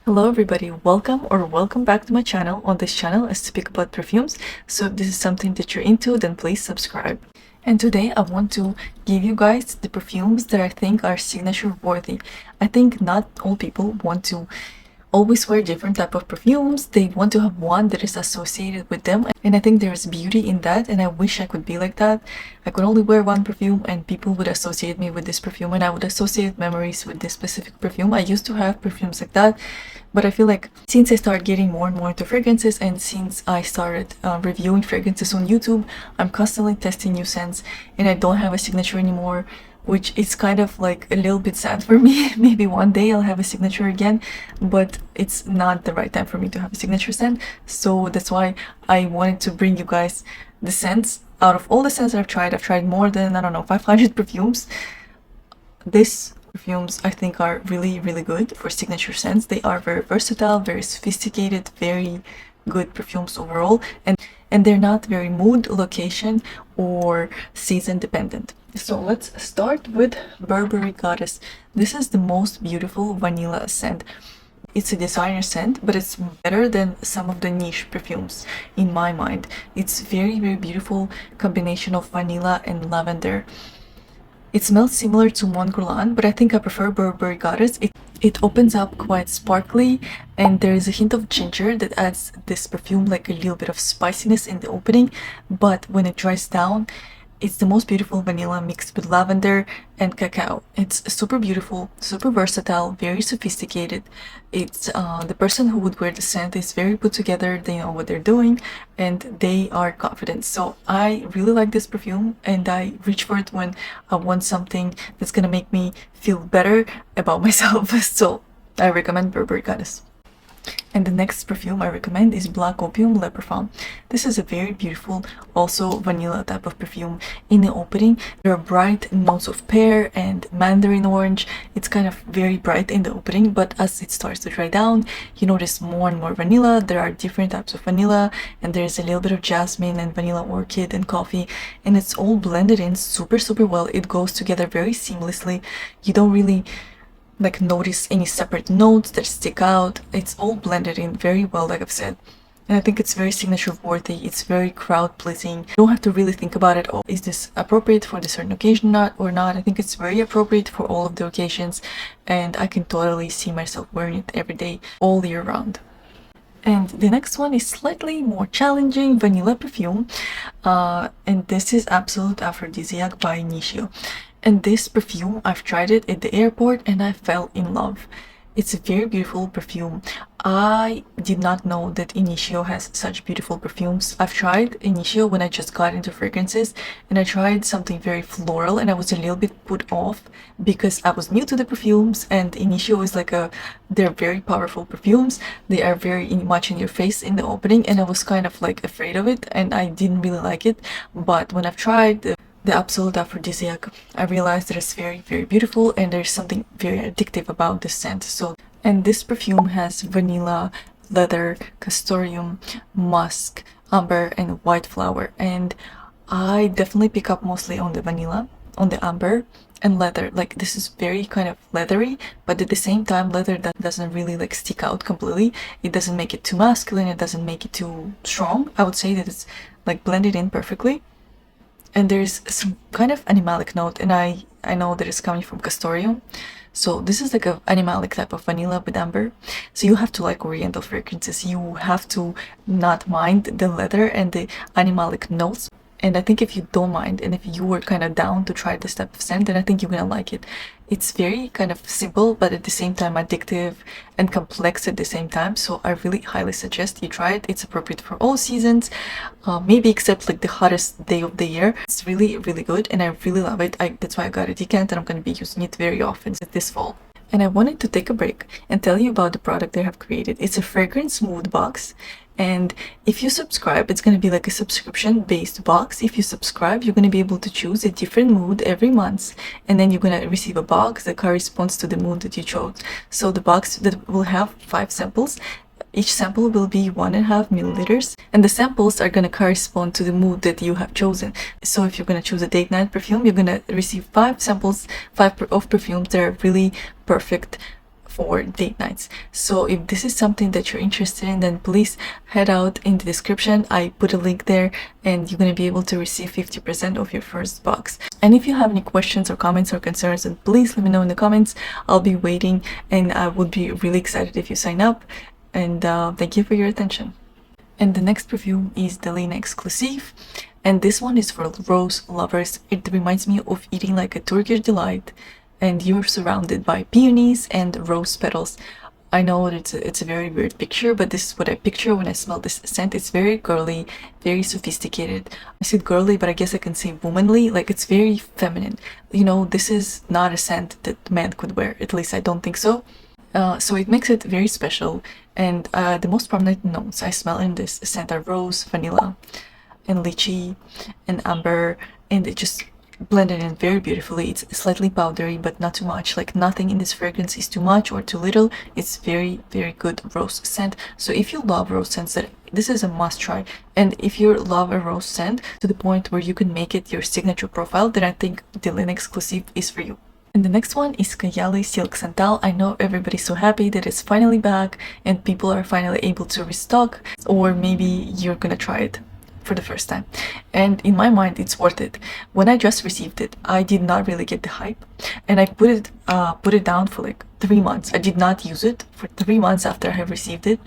Hello everybody, welcome back to my channel. On this channel I speak about perfumes, so if this is something that you're into, then please subscribe. And today I want to give you guys the perfumes that I think are signature worthy. I think not all people want to always wear different type of perfumes. They want to have one that is associated with them, and I think there's beauty in that, and I wish I could be like that. I could only wear one perfume and people would associate me with this perfume, and I would associate memories with this specific perfume. I used to have perfumes like that, but I feel like since I started getting more and more into fragrances, and since I started reviewing fragrances on YouTube, I'm constantly testing new scents, and I don't have a signature anymore, which is kind of like a little bit sad for me. Maybe one day I'll have a signature again, but it's not the right time for me to have a signature scent. So that's why I wanted to bring you guys the scents. Out of all the scents that I've tried more than, I don't know, 500 perfumes. These perfumes I think are really good for signature scents. They are very versatile, very sophisticated, very good perfumes overall, and they're not very mood, location, or season dependent. So let's start with Burberry Goddess. This is the most beautiful vanilla scent. It's a designer scent, but it's better than some of the niche perfumes in my mind. It's very beautiful combination of vanilla and lavender. It smells similar to Mont Guerlain, but I think I prefer Burberry Goddess. It opens up quite sparkly, and there is a hint of ginger that adds this perfume like a little bit of spiciness in the opening, but when it dries down, it's the most beautiful vanilla mixed with lavender and cacao. It's super beautiful, super versatile, very sophisticated. It's the person who would wear the scent is very put together, they know what they're doing, and they are confident. So I really like this perfume, and I reach for it when I want something that's gonna make me feel better about myself. So I recommend Burberry Goddess. And the next perfume I recommend is Black Opium Le Parfum. This is a very beautiful, also vanilla type of perfume. In the opening, there are bright notes of pear and mandarin orange. It's kind of very bright in the opening, but as it starts to dry down, you notice more and more vanilla. There are different types of vanilla, and there's a little bit of jasmine and vanilla orchid and coffee, and it's all blended in super well. It goes together very seamlessly. You don't really notice any separate notes that stick out. It's all blended in very well, like I've said, and I think it's very signature worthy. It's very crowd pleasing. You don't have to really think about it. Oh, is this appropriate for the certain occasion or not? I think it's very appropriate for all of the occasions, and I can totally see myself wearing it every day, all year round. And the next one is slightly more challenging, vanilla perfume, and this is Absolute Aphrodisiac by Initio. And this perfume, I've tried it at the airport and I fell in love. It's a very beautiful perfume. I did not know that Initio has such beautiful perfumes. I've tried Initio when I just got into fragrances, and I tried something very floral, and I was a little bit put off because I was new to the perfumes, and Initio is they're very powerful perfumes. They are very much in your face in the opening, and I was kind of afraid of it, and I didn't really like it. But when I've tried the Absolute Aphrodisiac, I realized that it's very beautiful, and there's something very addictive about this scent. And this perfume has vanilla, leather, castoreum, musk, amber, and white flower, and I definitely pick up mostly on the vanilla, on the amber, and leather. This is very kind of leathery, but at the same time leather that doesn't really stick out completely. It doesn't make it too masculine, it doesn't make it too strong. I would say that it's blended in perfectly. And there's some kind of animalic note, and I know that it's coming from castoreum. So this is a animalic type of vanilla with amber. So you have to like oriental fragrances. You have to not mind the leather and the animalic notes. And I think if you don't mind, and if you were kind of down to try this type of scent, then I think you're gonna like it. It's very kind of simple, but at the same time addictive and complex at the same time. So I really highly suggest you try it. It's appropriate for all seasons, maybe except the hottest day of the year. It's really good, and I really love it. That's why I got a decant, and I'm gonna be using it very often this fall. And I wanted to take a break and tell you about the product they have created. It's a fragrance mood box, and if you subscribe, it's going to be like a subscription based box. If you subscribe, you're going to be able to choose a different mood every month, and then you're going to receive a box that corresponds to the mood that you chose. So the box that will have 5 samples. Each sample will be 1.5 milliliters, and the samples are going to correspond to the mood that you have chosen. So if you're going to choose a date night perfume, you're going to receive 5 samples, 5 of perfumes that are really perfect for date nights. So if this is something that you're interested in, then please head out in the description. I put a link there and you're going to be able to receive 50% of your first box. And if you have any questions or comments or concerns, then please let me know in the comments. I'll be waiting, and I would be really excited if you sign up. And thank you for your attention. And the next perfume is Delina Exclusif, and this one is for rose lovers. It reminds me of eating like a Turkish delight, and you're surrounded by peonies and rose petals. I know it's a very weird picture, but this is what I picture when I smell this scent. It's very girly, very sophisticated. I said girly, but I guess I can say womanly. Like, it's very feminine. You know, this is not a scent that men could wear. At least I don't think so. So it makes it very special. And the most prominent notes I smell in this scent are rose, vanilla, and lychee, and amber, and it just blended in very beautifully. It's slightly powdery, but not too much. Like, nothing in this fragrance is too much or too little. It's very, very good rose scent. So if you love rose scents, this is a must try. And if you love a rose scent to the point where you can make it your signature profile, then I think Delina Exclusif is for you. And the next one is Kayali Silk Santal. I know everybody's so happy that it's finally back and people are finally able to restock, or maybe you're gonna try it for the first time. And in my mind, it's worth it. When I just received it, I did not really get the hype, and I put it down for like 3 months. I did not use it for 3 months after I have received it,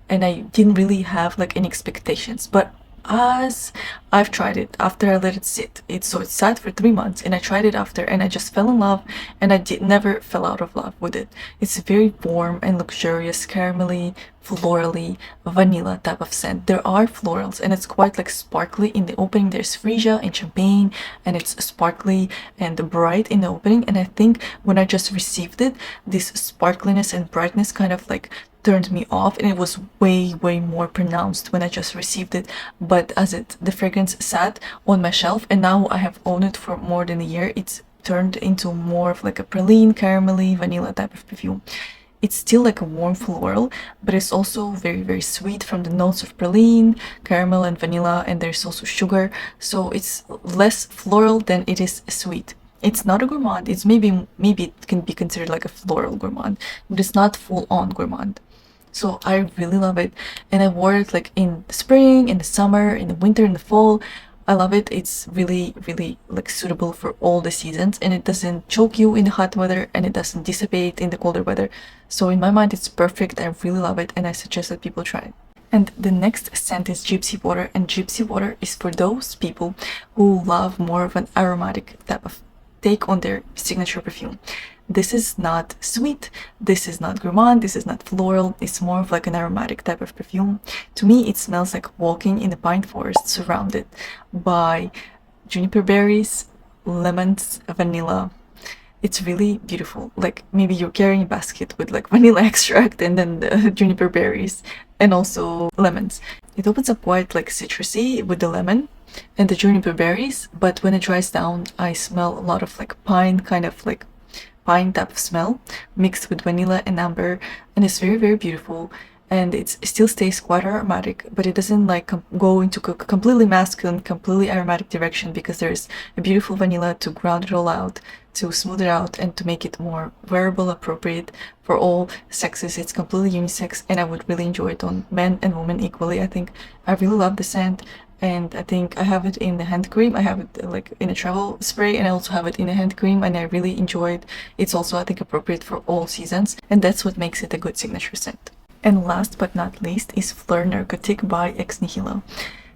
and I didn't really have like any expectations. But as I've tried it after I let it sit, it sat for 3 months, and I tried it after, and I just fell in love, and I never fell out of love with it. It's very warm and luxurious, caramelly, florally, vanilla type of scent. There are florals, and it's quite like sparkly in the opening. There's freesia and champagne, and it's sparkly and bright in the opening. And I think when I just received it, this sparkliness and brightness kind of like turned me off, and it was way more pronounced when I just received it. But as the fragrance sat on my shelf, and now I have owned it for more than a year, it's turned into more of like a praline, caramelly, vanilla type of perfume. It's still like a warm floral, but it's also very sweet from the notes of praline, caramel, and vanilla, and there's also sugar. So it's less floral than it is sweet. It's not a gourmand. It's maybe it can be considered like a floral gourmand, but it's not full-on gourmand. So I really love it, and I wore it like in the spring, in the summer, in the winter, in the fall. I love it. It's really like suitable for all the seasons, and it doesn't choke you in the hot weather, and it doesn't dissipate in the colder weather. So in my mind, it's perfect. I really love it, and I suggest that people try it. And the next scent is Gypsy Water, and Gypsy Water is for those people who love more of an aromatic type of take on their signature perfume. This is not sweet, this is not gourmand, this is not floral. It's more of like an aromatic type of perfume. To me, it smells like walking in the pine forest surrounded by juniper berries, lemons, vanilla. It's really beautiful. Like, maybe you're carrying a basket with like vanilla extract and then the juniper berries and also lemons. It opens up quite like citrusy with the lemon and the juniper berries, but when it dries down, I smell a lot of like pine, kind of like pine type of smell mixed with vanilla and amber, and it's very beautiful. And it still stays quite aromatic, but it doesn't like go into a completely masculine, completely aromatic direction, because there's a beautiful vanilla to ground it all out, to smooth it out, and to make it more wearable, appropriate for all sexes. It's completely unisex, and I would really enjoy it on men and women equally. I think I really love the scent, and I think I have it in the hand cream. I have it like in a travel spray, and I also have it in a hand cream, and I really enjoy it. It's also, I think, appropriate for all seasons, and that's what makes it a good signature scent. And last but not least is Fleur Narcotique by Ex Nihilo.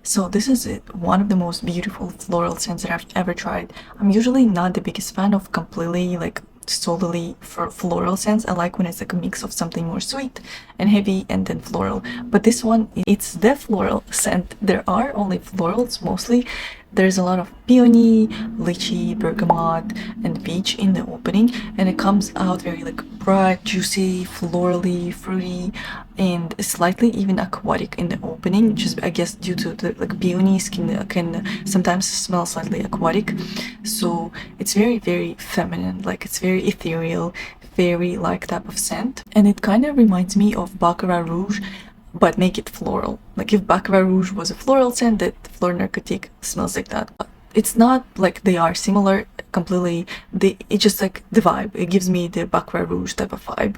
So this is one of the most beautiful floral scents that I've ever tried. I'm usually not the biggest fan of completely like solely for floral scents. I like when it's like a mix of something more sweet and heavy and then floral. But this one, it's the floral scent. There are only florals mostly. There's a lot of peony, lychee, bergamot, and peach in the opening, and it comes out very like bright, juicy, florally, fruity, and slightly even aquatic in the opening, which is, I guess, due to the like peony skin can sometimes smell slightly aquatic. So it's very feminine, like it's very ethereal, fairy like type of scent, and it kind of reminds me of Baccarat Rouge, but make it floral. Like if Baccarat Rouge was a floral scent, that Fleur Narcotique smells like that. it's not like they are similar completely. It's just like the vibe. It gives me the Baccarat Rouge type of vibe.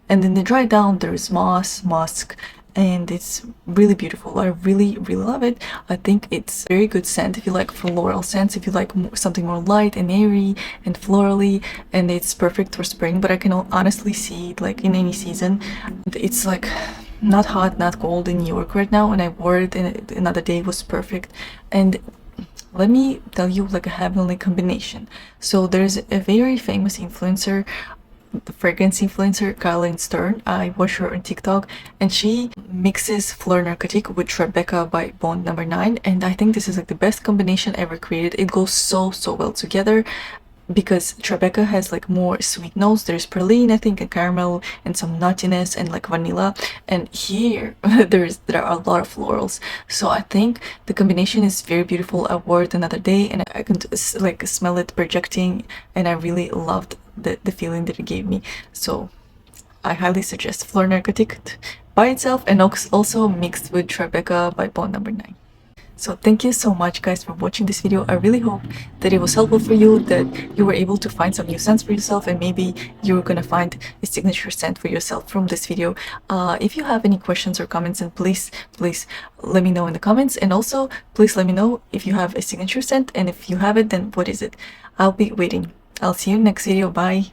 And then the dry down, there's moss, musk, and it's really beautiful. I really love it. I think it's very good scent if you like floral scents, if you like something more light and airy and florally, and it's perfect for spring. But I can honestly see it like in any season. It's like not hot, not cold in New York right now, and I wore it and another day was perfect. And let me tell you like a heavenly combination. So there's a very famous influencer, the fragrance influencer Caroline Stern. I watch her on TikTok, and she mixes Fleur Narcotique with Tribeca by Bond Number 9, and I think this is like the best combination ever created. It goes so well together, because Tribeca has like more sweet notes. There's praline, I think, and caramel, and some nuttiness and like vanilla. And here there are a lot of florals. So I think the combination is very beautiful. I wore it another day, and I can like smell it projecting, and I really loved the feeling that it gave me. So I highly suggest Fleur Narcotique by itself, and also mixed with Tribeca by Bond Number 9. So thank you so much guys for watching this video. I really hope that it was helpful for you, that you were able to find some new scents for yourself, and maybe you're gonna find a signature scent for yourself from this video. If you have any questions or comments, then please let me know in the comments, and also please let me know if you have a signature scent, and if you have it, then what is it? I'll be waiting. I'll see you in the next video. Bye.